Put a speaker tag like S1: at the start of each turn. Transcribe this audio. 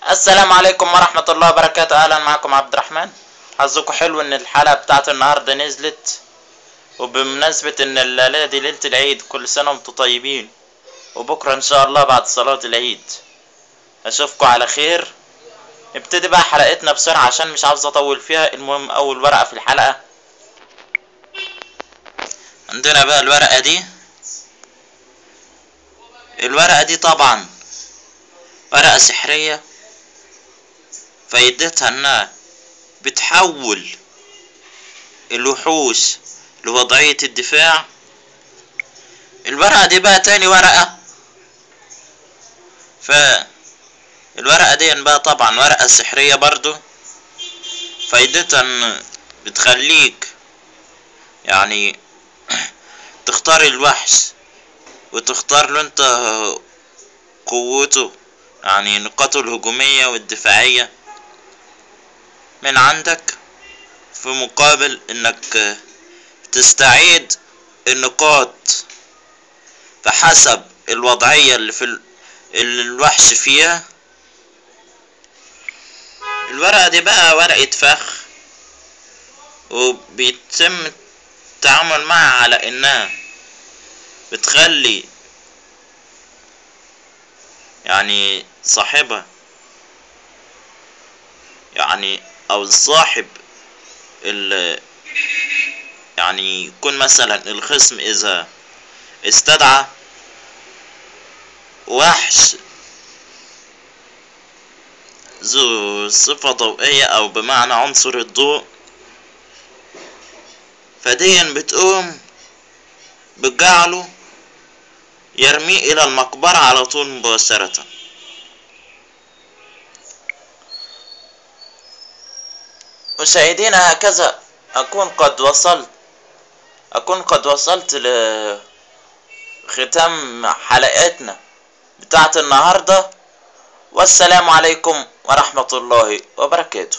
S1: السلام عليكم ورحمة الله وبركاته. اهلا معكم عبد الرحمن. حظكم حلو ان الحلقة بتاعت النهاردة نزلت، وبمناسبة ان الليلة دي ليلة العيد، كل سنة وانتم طيبين، وبكرة ان شاء الله بعد صلاة العيد اشوفكم على خير. نبتدي بقى حلقتنا بسرعة عشان مش عاوز اطول فيها. المهم اول ورقة في الحلقة عندنا بقى الورقة دي طبعا ورقة سحرية، فايدتها انها بتحول الوحوش لوضعية الدفاع. الورقة دي بقى تاني ورقة، فالورقة دي بقى طبعا ورقة سحرية برضو، فايدتها ان بتخليك يعني تختار الوحش وتختار له انت قوته، يعني نقاطه الهجومية والدفاعية من عندك، في مقابل انك تستعيد النقاط فحسب الوضعية اللي الوحش فيها. الورقة دي بقى ورقة فخ، وبيتم التعامل معها على انها بتخلي يعني صاحبها يعني او الصاحب يعني يكون مثلا الخصم اذا استدعى وحش ذو صفة ضوئية او بمعنى عنصر الضوء، فديا بتقوم بجعله يرميه الى المقبرة على طول مباشرة. مشاهدينا، هكذا اكون قد وصلت لختام حلقتنا بتاعت النهاردة، والسلام عليكم ورحمة الله وبركاته.